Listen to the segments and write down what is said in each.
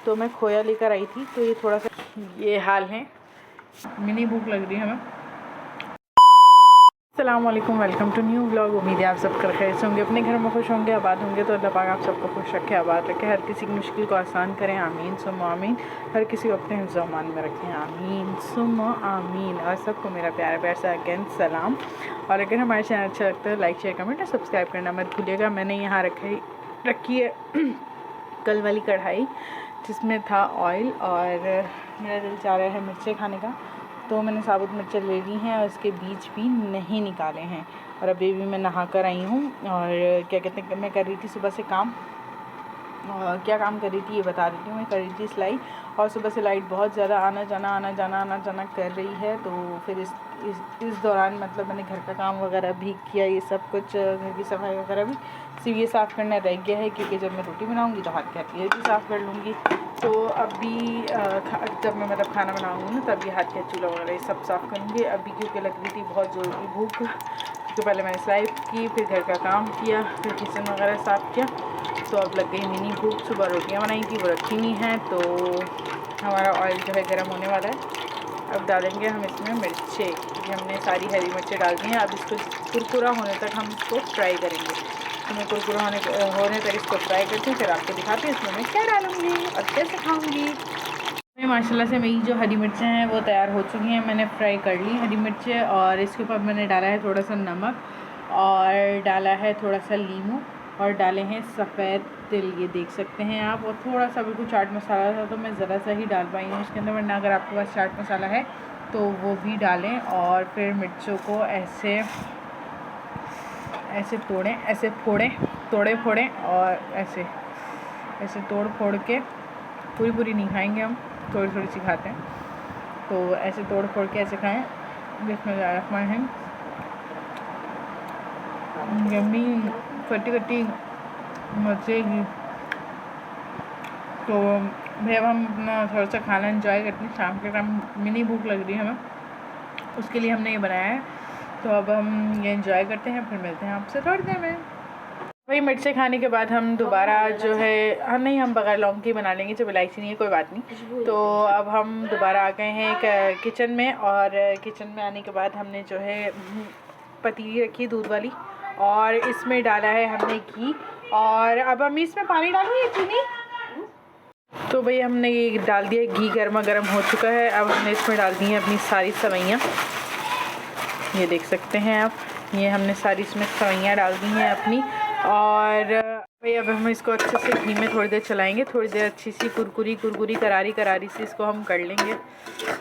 तो मैं खोया लेकर आई थी, तो ये थोड़ा सा ये हाल है। मिनी भूख लग रही है हमें। अस्सलाम वालेकुम, वेलकम टू न्यू व्लॉग। उम्मीद है आप सब कर खैर से होंगे, अपने घर में खुश होंगे, आबाद होंगे। तो अल्लाह पाक आप सबको खुश रखे, आबाद रखे, हर किसी की मुश्किल को आसान करें, आमीन सुम्मा आमीन। हर किसी को अपने हिफ्ज़ अमान में रखें, आमीन सुम्मा आमीन। और सबको मेरा प्यार प्यार से अगेन सलाम। और अगर हमारे चैनल अच्छा लगता है लाइक शेयर कमेंट और सब्सक्राइब करना मत भूलिएगा। मैंने यहाँ रखी है कल वाली कढ़ाई जिसमें था ऑयल, और मेरा दिल चाह रहा है मिर्चें खाने का, तो मैंने साबुत मिर्चें ले ली हैं और उसके बीज भी नहीं निकाले हैं। और अभी भी मैं नहा कर आई हूँ। और क्या कहते हैं, मैं कर रही थी सुबह से काम। क्या काम कर रही थी ये बता रही हूँ। मैं कर रही थी सिलाई, और सुबह से लाइट बहुत ज़्यादा आना जाना कर रही है। तो फिर इस दौरान मतलब मैंने घर का काम वगैरह भी किया, ये सब कुछ घर की सफाई वगैरह भी। सिर्फ ये साफ़ करना रह गया है, क्योंकि जब मैं रोटी बनाऊँगी तो हाथ के हाथ ये भी साफ़ कर लूँगी। तो अभी जब मैं मतलब खाना बनाऊँगी ना, तब ये हाथ के चूल्हा वगैरह ये सब साफ़ करूँगी। अभी क्योंकि लग रही थी बहुत ज़ोर की भूख, तो पहले मैंने सिलाई की, फिर घर का काम किया, फिर किचन वगैरह साफ़ किया। तो अब लग गई मिनी भूख। सुबह रोटियां बनाई थी, वो रखी हुई हैं। तो हमारा ऑयल जो है गर्म होने वाला है। अब डालेंगे हम इसमें मिर्चें, क्योंकि हमने सारी हरी मिर्चें डाल दी हैं। अब इसको कुरकुरा होने तक हम इसको फ्राई करेंगे। तो मैं कुरकुरा होने तक इसको फ्राई करती हूँ, फिर आपको दिखाती हूँ इसमें मैं क्या डालूँगी और कैसे खाऊँगी। माशाल्लाह से मेरी जो हरी मिर्चें हैं वो तैयार हो चुकी हैं। मैंने फ्राई कर ली हरी मिर्चें, और इसके ऊपर मैंने डाला है थोड़ा सा नमक, और डाला है थोड़ा सा लीमू, और डाले हैं सफ़ेद तिल, ये देख सकते हैं आप। और थोड़ा सा बिल्कुल चाट मसाला था, तो मैं ज़रा सा ही डाल पाई हूँ इसके अंदर, वरना अगर आपके पास चाट मसाला है तो वो भी डालें। और फिर मिर्चों को ऐसे तोड़ें, ऐसे फोड़ें और ऐसे तोड़ फोड़ के, पूरी नहीं खाएंगे हम, थोड़ी सी खाते हैं। तो ऐसे तोड़ फोड़ के ऐसे खाएँ। बिस्मिल्लाहिर्रहमानिर्रहीम। यम्मी खट्टी मज़े की। तो भाई अब हम अपना थोड़ा सा खाना एंजॉय करते हैं। शाम के टाइम मिनी भूख लग रही है हमें, उसके लिए हमने ये बनाया है। तो अब हम ये एंजॉय करते हैं, फिर मिलते हैं आपसे थोड़ी देर में। वही मिर्चें खाने के बाद हम दोबारा जो है नहीं, हम बगैर लौंग की बना लेंगे, जब इलायची नहीं है कोई बात नहीं। तो अब हम दोबारा आ गए हैं किचन में, और किचन में आने के बाद हमने जो है पतीली रखी दूध वाली, और इसमें डाला है हमने घी। और अब हम इसमें पानी डालेंगे चीनी। तो भाई हमने ये डाल दिया, घी गर्मा गर्म हो चुका है। अब हमने इसमें डाल दी हैं अपनी सारी सवैयाँ, ये देख सकते हैं आप। ये हमने सारी इसमें सवैयाँ डाल दी हैं अपनी। और भाई अब हम इसको अच्छे से घी में थोड़ी देर चलाएंगे, थोड़ी देर अच्छी सी कुरकुरी करारी सी इसको हम कर लेंगे।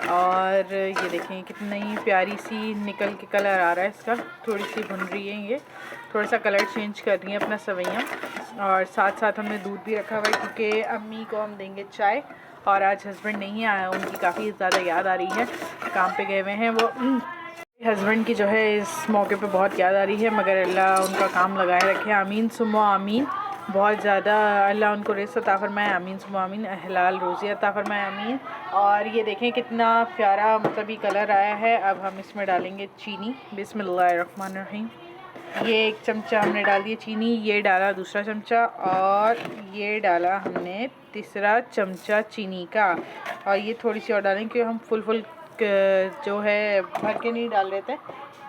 और ये देखें कितनी प्यारी सी निकल के कलर आ रहा है इसका। थोड़ी सी भुन रही है, ये थोड़ा सा कलर चेंज कर रही है अपना सवैयाँ। और साथ हमने दूध भी रखा हुआ है, क्योंकि अम्मी को हम देंगे चाय। और आज हस्बैंड नहीं आया, उनकी काफ़ी ज़्यादा याद आ रही है, काम पे गए हुए हैं वो। हस्बैंड की जो है इस मौके पे बहुत याद आ रही है, मगर अल्लाह उनका काम लगाए रखे, आमीन सुम्मा आमीन। बहुत ज़्यादा अल्लाह उनको रिज़्क़ अता फ़रमाए, आमीन सुम्मा आमीन। हलाल रोज़ी अता फ़रमाए, आमीन। और ये देखें कितना प्यारा मतलब ये कलर आया है। अब हम इसमें डालेंगे चीनी, बिस्मिल्लाहिर्रहमानिर्रहीम। ये 1 चमचा हमने डाल दिया चीनी, ये डाला दूसरा चमचा, और ये डाला हमने तीसरा चमचा चीनी का। और ये थोड़ी सी और डालेंगे, क्योंकि हम फुल जो है भर के नहीं डाल रहे थे।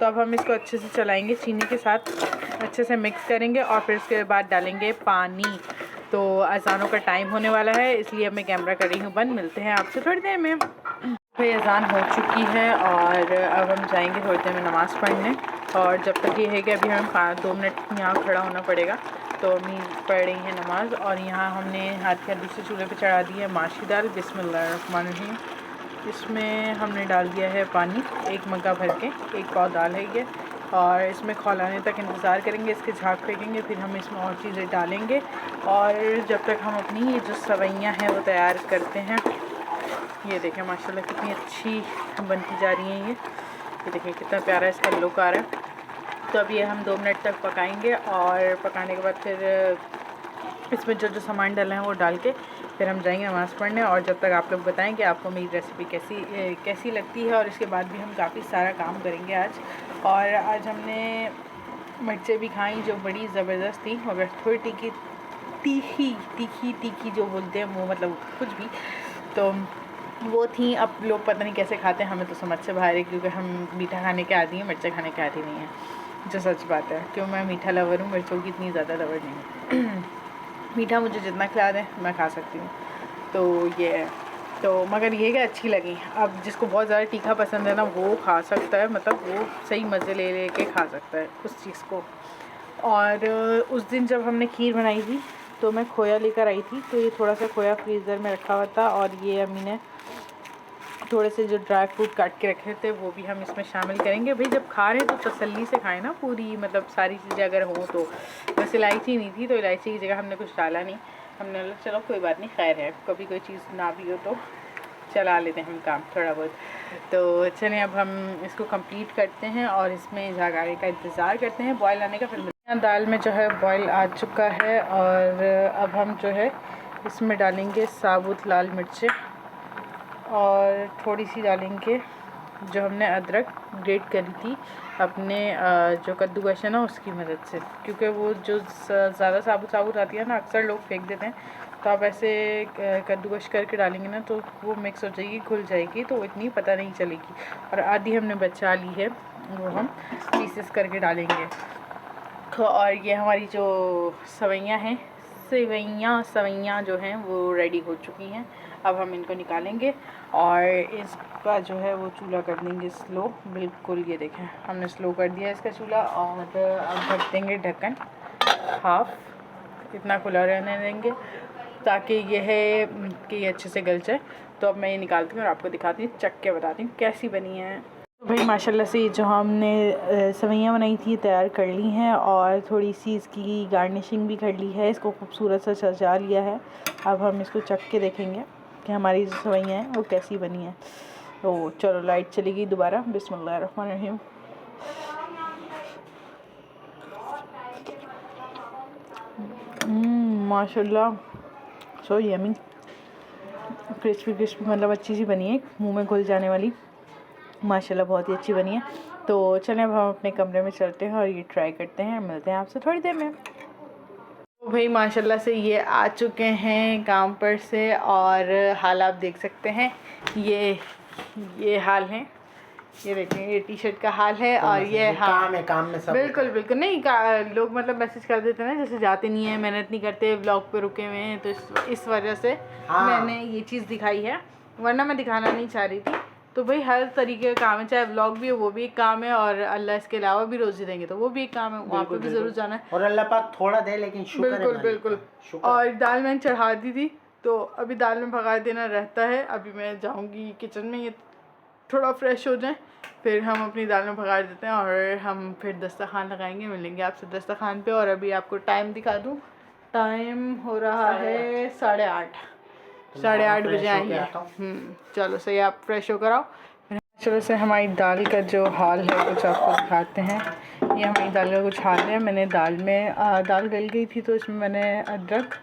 तो अब हम इसको अच्छे से चलाएंगे, चीनी के साथ अच्छे से मिक्स करेंगे, और फिर उसके बाद डालेंगे पानी। तो अज़ानों का टाइम होने वाला है, इसलिए अब मैं कैमरा कर रही हूँ बंद। मिलते हैं आपसे थोड़ी देर में। फिर अज़ान हो चुकी है, और अब हम जाएंगे थोड़ी देर में नमाज़ पढ़ने। और जब तक ये है कि अभी हमें 2 मिनट यहाँ खड़ा होना पड़ेगा। तो अम्मी पढ़ रही हैं नमाज़, और यहाँ हमने हाथ के दूसरे चूल्हे पे चढ़ा दी है माश की दाल, बिस्मिल्लाहिर्रहमानिर्रहीम। इसमें हमने डाल दिया है पानी, 1 मग्गा भर के, 1 पाव दाल है ये। और इसमें खौलाने तक इंतज़ार करेंगे, इसके झाग फेंकेंगे, फिर हम इसमें और चीज़ें डालेंगे। और जब तक हम अपनी ये जो सवैयाँ हैं वो तैयार करते हैं। ये देखें माशाल्लाह कितनी अच्छी बनती जा रही हैं ये देखें कितना प्यारा इसका लुक आ रहा है। तो अब ये हम 2 मिनट तक पकाएंगे, और पकाने के बाद फिर इसमें जो सामान डालना है वो डाल के फिर हम जाएंगे नमाज़ पढ़ने। और जब तक आप लोग बताएं कि आपको मेरी रेसिपी कैसी लगती है। और इसके बाद भी हम काफ़ी सारा काम करेंगे आज। और आज हमने मिर्चें भी खाई जो बड़ी ज़बरदस्त थी, मगर थोड़ी तीखी तीखी जो बोलते हैं वो, मतलब कुछ भी, तो वो थी। अब लोग पता नहीं कैसे खाते हैं, हमें तो समझ से बाहर है, क्योंकि हम मीठा खाने के आदी हैं, मिर्चा खाने के आदी नहीं है, जो सच बात है। क्यों, मैं मीठा लवर हूँ, मिर्चों की इतनी ज़्यादा लवर नहीं हूँ। मीठा मुझे जितना खिला दें मैं खा सकती हूँ, तो ये है। तो मगर ये कि अच्छी लगी। अब जिसको बहुत ज़्यादा तीखा पसंद है ना, वो खा सकता है, मतलब वो सही मज़े ले के खा सकता है उस चीज़ को। और उस दिन जब हमने खीर बनाई थी तो मैं खोया लेकर आई थी, तो ये थोड़ा सा खोया फ्रीज़र में रखा हुआ था, और ये अम्मी ने थोड़े से जो ड्राई फ्रूट काट के रखे थे वो भी हम इसमें शामिल करेंगे। भाई जब खा रहे हैं तो तसल्ली से खाएं ना, पूरी मतलब सारी चीज़ें अगर हो तो। बस इलायची नहीं थी, तो इलायची की जगह हमने कुछ डाला नहीं, हमने बोला चलो कोई बात नहीं, खैर है, कभी कोई चीज़ ना भी हो तो चला लेते हैं हम काम थोड़ा बहुत। तो चलें अब हम इसको कंप्लीट करते हैं और इसमें झागारे का इंतज़ार करते हैं बॉयल आने का। फिर दाल में जो है बॉयल आ चुका है, और अब हम जो है इसमें डालेंगे साबुत लाल मिर्चें, और थोड़ी सी डालेंगे जो हमने अदरक ग्रेट करी थी अपने जो कद्दूकश है ना उसकी मदद से, क्योंकि वो जो ज़्यादा साबुत आती है ना अक्सर लोग फेंक देते हैं, तो आप ऐसे कद्दूकश करके डालेंगे ना तो वो मिक्स हो जाएगी, घुल जाएगी, तो इतनी पता नहीं चलेगी। और आधी हमने बचा ली है, वो हम पीसेस करके डालेंगे। और ये हमारी जो सवैयाँ हैं, सवैयाँ जो हैं वो रेडी हो चुकी हैं। अब हम इनको निकालेंगे और इसका जो है वो चूल्हा कर देंगे स्लो, बिल्कुल। ये देखें हमने स्लो कर दिया इसका चूल्हा, और अब ढक देंगे ढक्कन, हाफ इतना खुला रहने देंगे ताकि यह है कि ये अच्छे से गल जाए। तो अब मैं ये निकालती हूँ और आपको दिखाती हूँ, चख के बताती हूँ कैसी बनी है। तो भाई माशाल्लाह से जो हमने सवैयाँ बनाई थी तैयार कर ली हैं, और थोड़ी सी इसकी गार्निशिंग भी कर ली है, इसको खूबसूरत सा सजा लिया है। अब हम इसको चख के देखेंगे कि हमारी जो सवैयाँ हैं वो कैसी बनी है। तो चलो लाइट चली गई दोबारा, बिस्मिल्लाहिर्रहमानिर्रहीम। माशाल्लाह सो यमी, क्रिस्पी मतलब अच्छी सी बनी है, मुंह में घुल जाने वाली, माशाल्लाह बहुत ही अच्छी बनी है। तो चलें अब हम अपने कमरे में चलते हैं और ये ट्राई करते हैं, मिलते हैं आपसे थोड़ी देर में। तो भाई माशाल्लाह से ये आ चुके हैं काम पर से, और हाल आप देख सकते हैं, ये हाल है, ये देखें, ये टी शर्ट का हाल है। और ये काम में सब बिल्कुल नहीं लोग मतलब मैसेज कर देते हैं ना, जैसे जाते नहीं है, मेहनत नहीं करते, व्लॉग पे रुके हुए हैं, तो इस वजह से मैंने ये चीज़ दिखाई है, वरना मैं दिखाना नहीं चाह रही थी। तो भाई हर तरीके का काम है, चाहे व्लॉग भी हो वो भी एक काम है, और अल्लाह इसके अलावा भी रोज़ी देंगे तो वो भी एक काम है, वहाँ पर भी ज़रूर जाना है, और अल्लाह पाक थोड़ा दे, लेकिन बिल्कुल। और दाल मैंने चढ़ा दी थी, तो अभी दाल में भगा देना रहता है। अभी मैं जाऊँगी किचन में, ये थोड़ा फ्रेश हो जाए, फिर हम अपनी दाल में भगा देते हैं, और हम फिर दस्तरखान लगाएंगे। मिलेंगे आपसे दस्तरखान पे। और अभी आपको टाइम दिखा दूँ, टाइम हो रहा है 8:30 बजे आएंगे। चलो सही, आप फ्रेश होकर आओ। चलो से हमारी दाल का जो हाल है कुछ आपको दिखाते हैं। ये हमारी दाल का कुछ हाल है। मैंने दाल में दाल गल गई थी तो इसमें मैंने अदरक,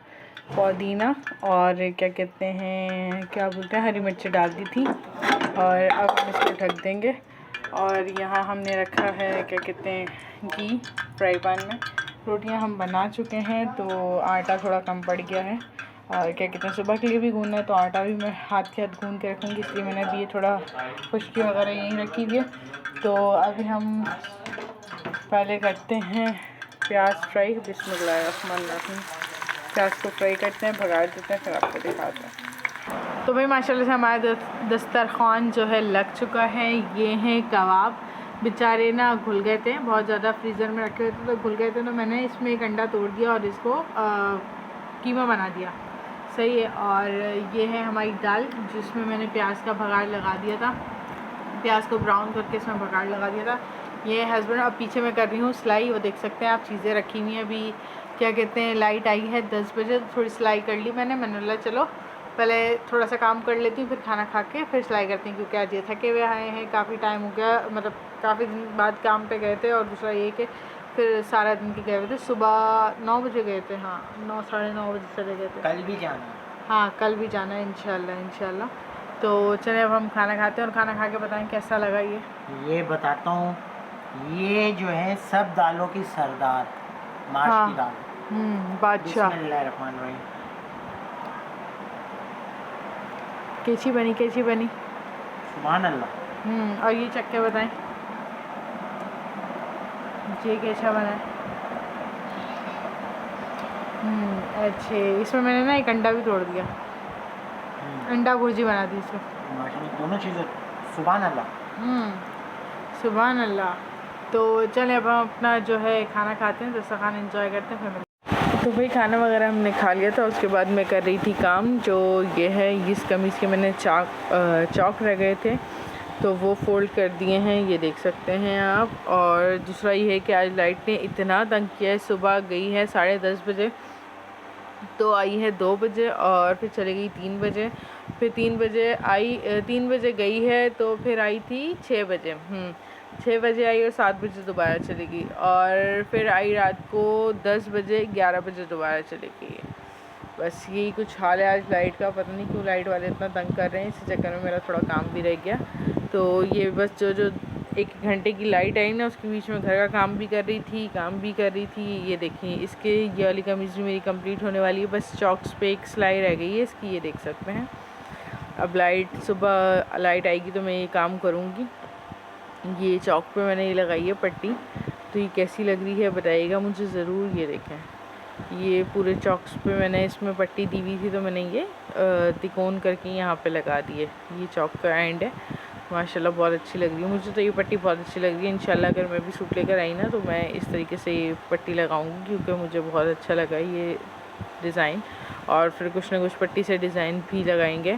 पुदीना और क्या कहते हैं, क्या बोलते हैं, हरी मिर्ची डाल दी थी। और अब हम इसको ढक देंगे। और यहाँ हमने रखा है क्या कहते हैं, घी फ्राई पैन में। रोटियाँ हम बना चुके हैं, तो आटा थोड़ा कम पड़ गया है, और क्या कहते हैं सुबह के लिए भी गूंदना है, तो आटा भी मैं हाथ के हाथ गूंद के रखूँगी, इसलिए मैंने अभी ये थोड़ा खुश्की वगैरह यहीं रखी हुई है। तो अभी हम पहले करते हैं प्याज फ्राई, बिस्मिल्लाहिर्रहमानिर्रहीम। प्याज को फ्राई करते हैं, भगा देते हैं, फिर आपको दिखाते हैं। तो भाई माशाल्लाह से हमारा दस्तरखान जो है लग चुका है। ये हैं कबाब, बेचारे ना घुल गए थे, बहुत ज़्यादा फ्रीज़र में रखे हुए थे तो घुल गए थे, तो मैंने इसमें एक अंडा तोड़ दिया और इसको कीमा बना दिया, सही है। और ये है हमारी दाल, जिसमें मैंने प्याज का भगाड़ लगा दिया था, प्याज को ब्राउन करके इसमें भगाड़ लगा दिया था। ये हस्बैंड, अब पीछे मैं कर रही हूँ सिलाई, वो देख सकते हैं आप, चीज़ें रखी हुई हैं। अभी क्या कहते हैं, लाइट आई है 10 बजे, तो थोड़ी सिलाई कर ली मैंने बोला चलो पहले थोड़ा सा काम कर लेती हूँ, फिर खाना खा के फिर सिलाई करती हूँ, क्योंकि आज ये थके हुए आए हैं, काफ़ी टाइम हो गया, मतलब काफ़ी दिन बाद काम पे गए थे। और दूसरा ये कि फिर सारा दिन के गए हुए थे, सुबह 9 बजे गए थे, हाँ 9 साढ़े 9 बजे चले गए थे। कल भी जाना है? हाँ कल भी जाना है इंशाल्लाह। तो चले अब हम खाना खाते हैं, और खाना खा के बताएं कैसा लगा। ये बताता हूँ, ये जो है सब दालों की सरदार, माश की दाल, बादशाह। बिस्मिल्लाहिर्रहमानिर्रहीम। कैसी बनी कैसी बनी? सुभान अल्लाह। और ये चक्के बताएं, ये कैसा बना है? अच्छे, इसमें मैंने ना एक अंडा भी तोड़ दिया, अंडा भुर्जी बना दी इसमें। माशाल्लाह, दोनों चीज़ें सुभान अल्लाह। सुभान अल्लाह। तो चलें अब हम अपना जो है खाना खाते हैं, दस्तरखान एंजॉय करते हैं, फिर तो भाई खाना वगैरह हमने खा लिया था। उसके बाद मैं कर रही थी काम, जो ये है इस कमीज़ के मैंने चौक रह गए थे तो वो फ़ोल्ड कर दिए हैं, ये देख सकते हैं आप। और दूसरा ये है कि आज लाइट ने इतना तंग किया है, सुबह गई है 10:30 बजे, तो आई है 2 बजे और फिर चली गई 3 बजे, फिर 3 बजे आई, 3 बजे गई है तो फिर आई थी 6 बजे, 6 बजे आई और 7 बजे दोबारा चली गई, और फिर आई रात को 10 बजे 11 बजे दोबारा चली गई। बस यही कुछ हाल है आज लाइट का, पता नहीं क्यों लाइट वाले इतना तंग कर रहे हैं, इसी चक्कर में मेरा थोड़ा काम भी रह गया। तो ये बस जो 1 घंटे की लाइट आई ना, उसके बीच में घर का काम भी कर रही थी। ये देखिए, इसके ये वाली कमीज़ भी मेरी कंप्लीट होने वाली है, बस चॉक्स पे एक सिलाई रह गई है इसकी, ये देख सकते हैं। अब सुबह लाइट आएगी तो मैं ये काम करूँगी। ये चौक पे मैंने ये लगाई है पट्टी, तो ये कैसी लग रही है बताइएगा मुझे ज़रूर। ये देखें, ये पूरे चौक्स पे मैंने इसमें पट्टी दी हुई थी, तो मैंने ये तिकोन करके यहाँ पे लगा दी है। ये चौक का एंड है, माशाल्लाह बहुत अच्छी लग रही है मुझे तो ये पट्टी, बहुत अच्छी लग रही है। इंशाल्लाह अगर मैं भी सूट लेकर आई ना, तो मैं इस तरीके से ये पट्टी लगाऊंगी, क्योंकि मुझे बहुत अच्छा लगा ये डिज़ाइन। और फिर कुछ ना कुछ पट्टी से डिज़ाइन भी लगाएंगे।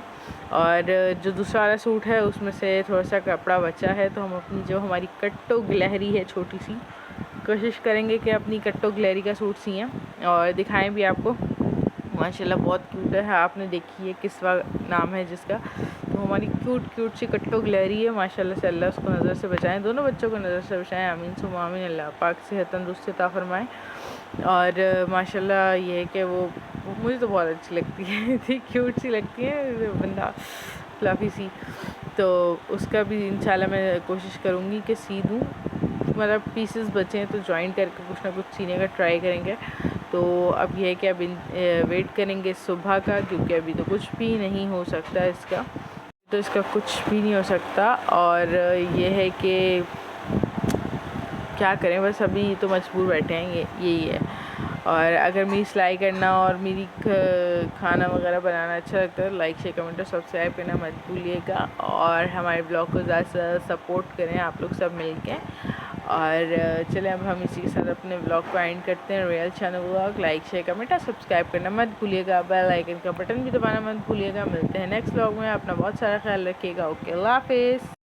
और जो दूसरा वाला सूट है उसमें से थोड़ा सा कपड़ा बचा है, तो हम अपनी जो हमारी कट्टो गिलहरी है छोटी सी, कोशिश करेंगे कि अपनी कट्टो गिलहरी का सूट सिएं और दिखाएं भी आपको। माशाल्लाह बहुत क्यूट है, आपने देखी है किस्वा नाम है जिसका, तो हमारी क्यूट सी कट्टो गिलहरी है माशाल्लाह से। अल्लाह उसको नज़र से बचाएं, दोनों बच्चों को नज़र से बचाएं, आमीन सुम्मा आमीन। अल्लाह पाक सेहत तंदुरुस्ती अता फरमाएं। और माशाल्लाह ये है कि वो मुझे तो बहुत अच्छी लगती है, इतनी क्यूट सी लगती है बंदा, फ्लफ़ी सी। तो उसका भी इंशाल्लाह मैं कोशिश करूँगी कि सी दूँ, मतलब पीसेस बचे हैं तो जॉइन करके कुछ ना कुछ सीने का ट्राई करेंगे। तो अब ये है कि अब वेट करेंगे सुबह का, क्योंकि अभी तो कुछ भी नहीं हो सकता इसका, तो इसका कुछ भी नहीं हो सकता। और ये है कि क्या करें, बस अभी तो मजबूर बैठे हैं, यही है। और अगर मेरी सिलाई करना और मेरी खाना वगैरह बनाना अच्छा लगता है, लाइक शेयर कमेंट और सब्सक्राइब करना मत भूलिएगा। और हमारे ब्लॉग को ज़्यादा से ज़्यादा सपोर्ट करें आप लोग सब मिल के। और चलें अब हम इसी के साथ अपने ब्लॉग को एंड करते हैं। Royal channel blog like share comment और सब्सक्राइब करना मत भूलिएगा, बेल आइकन का बटन भी दबाना मत भूलिएगा। मिलते हैं नेक्स्ट ब्लॉग में, अपना बहुत सारा ख्याल रखिएगा। ओके, अल्लाह हाफिज़।